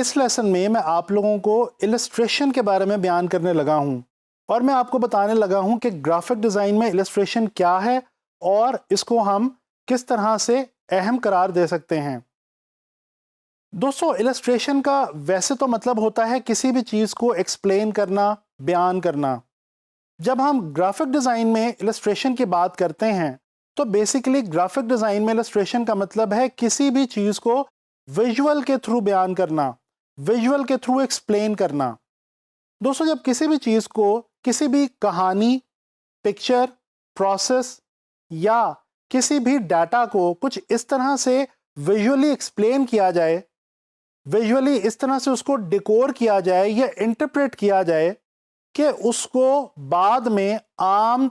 اس lesson میں میں آپ لوگوں کو السٹریشن کے بارے میں بیان کرنے لگا ہوں اور میں آپ کو بتانے لگا ہوں کہ گرافک ڈیزائن میں السٹریشن کیا ہے اور اس کو ہم کس طرح سے اہم قرار دے سکتے ہیں۔ دوستو السٹریشن کا ویسے تو مطلب ہوتا ہے کسی بھی چیز کو ایکسپلین کرنا، بیان کرنا۔ جب ہم گرافک ڈیزائن میں السٹریشن کی بات کرتے ہیں تو بیسیکلی گرافک ڈیزائن میں السٹریشن کا مطلب ہے کسی بھی چیز کو ویژول کے تھرو بیان کرنا، ویژول کے تھرو ایکسپلین کرنا۔ دوستو جب کسی بھی چیز کو کسی بھی کہانی، پکچر، پروسیس یا کسی بھی ڈیٹا کو کچھ اس طرح سے ویژولی ایکسپلین کیا جائے، ویژولی اس طرح سے اس کو ڈیکور کیا جائے یا انٹرپریٹ کیا جائے کہ اس کو بعد میں عام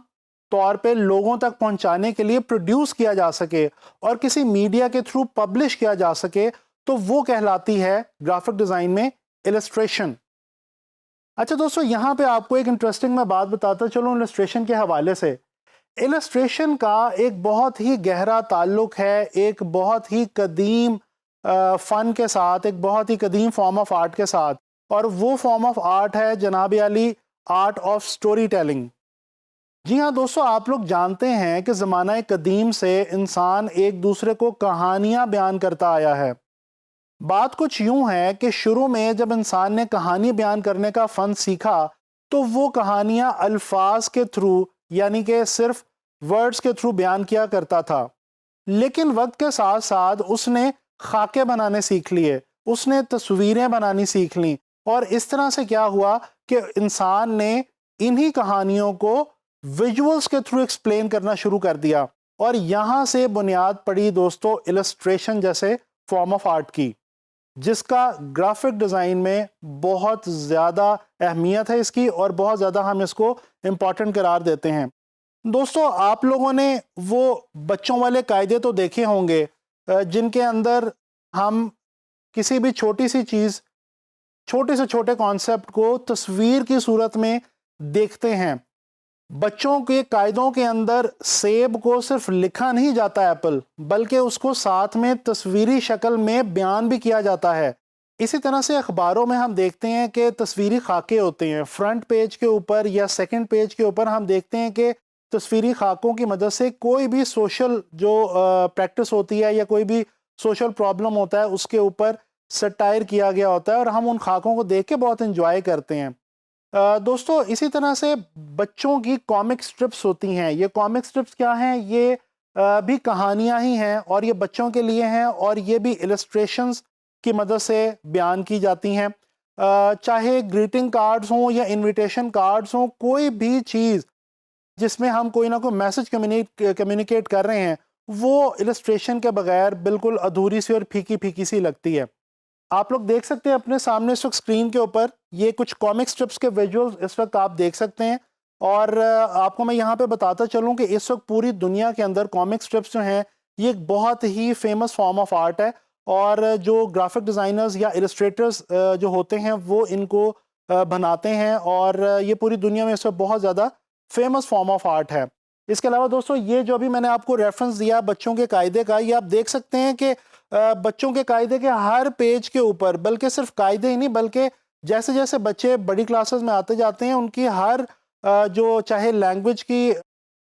طور پہ لوگوں تک پہنچانے کے لیے پروڈیوس کیا جا سکے اور کسی میڈیا کے تھرو پبلش کیا جا سکے، تو وہ کہلاتی ہے گرافک ڈیزائن میں السٹریشن۔ اچھا دوستو یہاں پہ آپ کو ایک انٹرسٹنگ میں بات بتاتا چلوں السٹریشن کے حوالے سے۔ السٹریشن کا ایک بہت ہی گہرا تعلق ہے ایک بہت ہی قدیم فن کے ساتھ، ایک بہت ہی قدیم فارم آف آرٹ کے ساتھ، اور وہ فارم آف آرٹ ہے جناب علی آرٹ آف سٹوری ٹیلنگ۔ جی ہاں دوستو، آپ لوگ جانتے ہیں کہ زمانہ قدیم سے انسان ایک دوسرے کو کہانیاں بیان کرتا آیا ہے۔ بات کچھ یوں ہے کہ شروع میں جب انسان نے کہانی بیان کرنے کا فن سیکھا تو وہ کہانیاں الفاظ کے تھرو یعنی کہ صرف ورڈز کے تھرو بیان کیا کرتا تھا، لیکن وقت کے ساتھ ساتھ اس نے خاکے بنانے سیکھ لیے، اس نے تصویریں بنانی سیکھ لیں، اور اس طرح سے کیا ہوا کہ انسان نے انہی کہانیوں کو ویژولز کے تھرو ایکسپلین کرنا شروع کر دیا، اور یہاں سے بنیاد پڑی دوستو السٹریشن جیسے فارم آف آرٹ کی، جس کا گرافک ڈیزائن میں بہت زیادہ اہمیت ہے اس کی، اور بہت زیادہ ہم اس کو امپورٹنٹ قرار دیتے ہیں۔ دوستو آپ لوگوں نے وہ بچوں والے قاعدے تو دیکھے ہوں گے جن کے اندر ہم کسی بھی چھوٹی سی چیز، چھوٹے سے چھوٹے کانسیپٹ کو تصویر کی صورت میں دیکھتے ہیں۔ بچوں کے قاعدوں کے اندر سیب کو صرف لکھا نہیں جاتا ایپل، بلکہ اس کو ساتھ میں تصویری شکل میں بیان بھی کیا جاتا ہے۔ اسی طرح سے اخباروں میں ہم دیکھتے ہیں کہ تصویری خاکے ہوتے ہیں، فرنٹ پیج کے اوپر یا سیکنڈ پیج کے اوپر ہم دیکھتے ہیں کہ تصویری خاکوں کی مدد سے کوئی بھی سوشل جو پریکٹس ہوتی ہے یا کوئی بھی سوشل پرابلم ہوتا ہے اس کے اوپر سٹائر کیا گیا ہوتا ہے، اور ہم ان خاکوں کو دیکھ کے بہت انجوائے کرتے ہیں۔ دوستو اسی طرح سے بچوں کی کامک سٹرپس ہوتی ہیں۔ یہ کامک سٹرپس کیا ہیں؟ یہ بھی کہانیاں ہی ہیں، اور یہ بچوں کے لیے ہیں، اور یہ بھی السٹریشنز کی مدد سے بیان کی جاتی ہیں۔ چاہے گریٹنگ کارڈز ہوں یا انویٹیشن کارڈز ہوں، کوئی بھی چیز جس میں ہم کوئی نہ کوئی میسج کمیونیکیٹ کر رہے ہیں، وہ السٹریشن کے بغیر بالکل ادھوری سی اور پھیکی پھیکی سی لگتی ہے۔ آپ لوگ دیکھ سکتے ہیں اپنے سامنے اس وقت اسکرین کے اوپر یہ کچھ کامک سٹرپس کے ویژولز اس وقت آپ دیکھ سکتے ہیں، اور آپ کو میں یہاں پہ بتاتا چلوں کہ اس وقت پوری دنیا کے اندر کامک سٹرپس جو ہیں یہ ایک بہت ہی فیمس فارم آف آرٹ ہے، اور جو گرافک ڈیزائنرز یا السٹریٹرز جو ہوتے ہیں وہ ان کو بناتے ہیں، اور یہ پوری دنیا میں اس وقت بہت زیادہ فیمس فارم آف آرٹ ہے۔ اس کے علاوہ دوستو یہ جو ابھی میں نے آپ کو ریفرنس دیا بچوں کے قاعدے کا، یہ آپ دیکھ سکتے ہیں کہ بچوں کے قاعدے کے ہر پیج کے اوپر، بلکہ صرف قاعدے ہی نہیں بلکہ جیسے جیسے بچے بڑی کلاسز میں آتے جاتے ہیں ان کی ہر جو چاہے لینگویج کی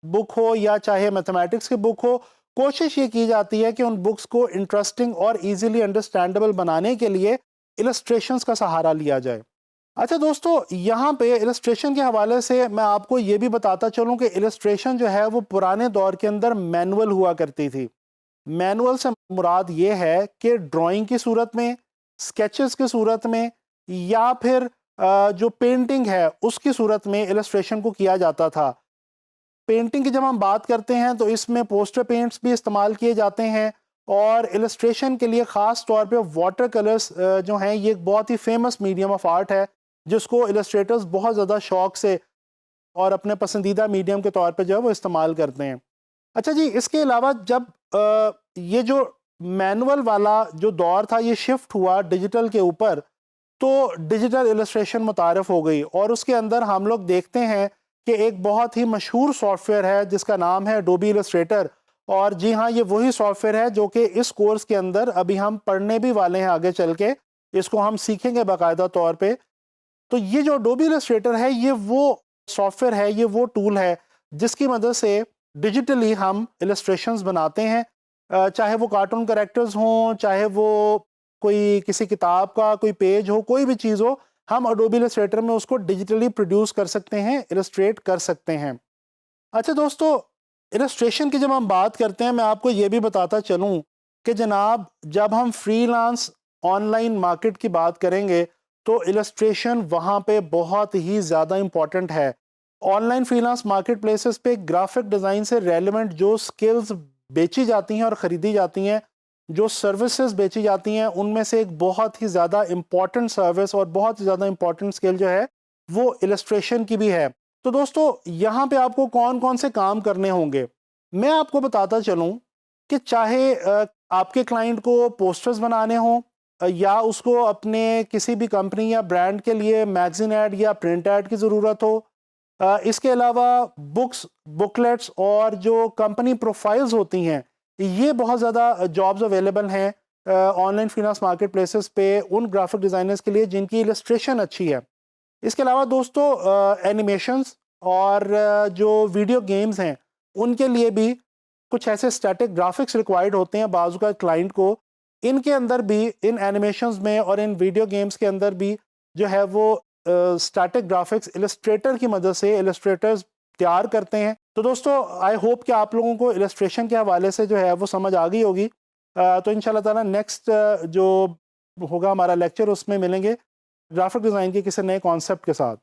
بک ہو یا چاہے میتھمیٹکس کی بک ہو، کوشش یہ کی جاتی ہے کہ ان بکس کو انٹرسٹنگ اور ایزیلی انڈرسٹینڈیبل بنانے کے لیے السٹریشنز کا سہارا لیا جائے۔ اچھا دوستو یہاں پہ السٹریشن کے حوالے سے میں آپ کو یہ بھی بتاتا چلوں کہ السٹریشن جو ہے وہ پرانے دور کے اندر مینول ہوا کرتی تھی۔ مینول سے مراد یہ ہے کہ ڈرائنگ کی صورت میں، سکیچز کی صورت میں، یا پھر جو پینٹنگ ہے اس کی صورت میں السٹریشن کو کیا جاتا تھا۔ پینٹنگ کی جب ہم بات کرتے ہیں تو اس میں پوسٹر پینٹس بھی استعمال کیے جاتے ہیں، اور السٹریشن کے لیے خاص طور پہ واٹر کلرز جو ہیں یہ ایک بہت ہی فیمس میڈیم آف آرٹ ہے جس کو السٹریٹرز بہت زیادہ شوق سے اور اپنے پسندیدہ میڈیم کے طور پہ جو ہے وہ استعمال کرتے ہیں۔ اچھا جی، اس کے علاوہ جب یہ جو مینول والا جو دور تھا یہ شفٹ ہوا ڈیجیٹل کے اوپر، تو ڈیجیٹل السٹریشن متعارف ہو گئی، اور اس کے اندر ہم لوگ دیکھتے ہیں کہ ایک بہت ہی مشہور سافٹ ویئر ہے جس کا نام ہے ایڈوبی السٹریٹر، اور جی ہاں یہ وہی سافٹ ویئر ہے جو کہ اس کورس کے اندر ابھی ہم پڑھنے بھی والے ہیں آگے چل کے۔ اس کو ہم سیکھیں گے باقاعدہ طور پہ. تو یہ جو Adobe Illustrator ہے یہ وہ سافٹ ویئر ہے, یہ وہ ٹول ہے جس کی مدد سے ڈیجیٹلی ہم السٹریشنز بناتے ہیں, چاہے وہ کارٹون کریکٹرز ہوں, چاہے وہ کوئی کسی کتاب کا کوئی پیج ہو, کوئی بھی چیز ہو, ہم Adobe Illustrator میں اس کو ڈیجیٹلی پروڈیوس کر سکتے ہیں, السٹریٹ کر سکتے ہیں. اچھا دوستو, السٹریشن کی جب ہم بات کرتے ہیں, میں آپ کو یہ بھی بتاتا چلوں کہ جناب جب ہم free lance on line market کی بات کریں گے تو السٹریشن وہاں پہ بہت ہی زیادہ امپورٹنٹ ہے. On line free lance market places پہ گرافک ڈیزائن سے ریلیونٹ جو سکلز بیچی جاتی ہیں اور خریدی جاتی ہیں, جو سروسز بیچی جاتی ہیں, ان میں سے ایک بہت ہی زیادہ امپورٹنٹ سروس اور بہت ہی زیادہ امپورٹنٹ سکل جو ہے وہ السٹریشن کی بھی ہے. تو دوستو یہاں پہ آپ کو کون کون سے کام کرنے ہوں گے میں آپ کو بتاتا چلوں کہ چاہے آپ کے کلائنٹ کو پوسٹرز بنانے ہوں یا اس کو اپنے کسی بھی کمپنی یا برانڈ کے لیے میگزین ایڈ یا پرنٹ ایڈ کی ضرورت ہو, اس کے علاوہ بکس, بکلیٹس اور جو کمپنی پروفائلز ہوتی ہیں, یہ بہت زیادہ جابز اویلیبل ہیں on line free lance market places پہ ان گرافک ڈیزائنرز کے لیے جن کی السٹریشن اچھی ہے. اس کے علاوہ دوستو اینیمیشنز اور جو ویڈیو گیمز ہیں ان کے لیے بھی کچھ ایسے اسٹیٹک گرافکس ریکوائرڈ ہوتے ہیں بعض کا کلائنٹ کو. ان کے اندر بھی, ان اینیمیشنز میں اور ان ویڈیو گیمز کے اندر بھی جو ہے وہ اسٹیٹک گرافکس السٹریٹر کی مدد سے السٹریٹرز تیار کرتے ہیں. تو دوستو آئی ہوپ کہ آپ لوگوں کو السٹریشن کے حوالے سے جو ہے وہ سمجھ آ گئی ہوگی. تو انشاءاللہ تعالیٰ نیکسٹ جو ہوگا ہمارا لیکچر اس میں ملیں گے گرافک ڈیزائن کے کسی نئے کانسیپٹ کے ساتھ.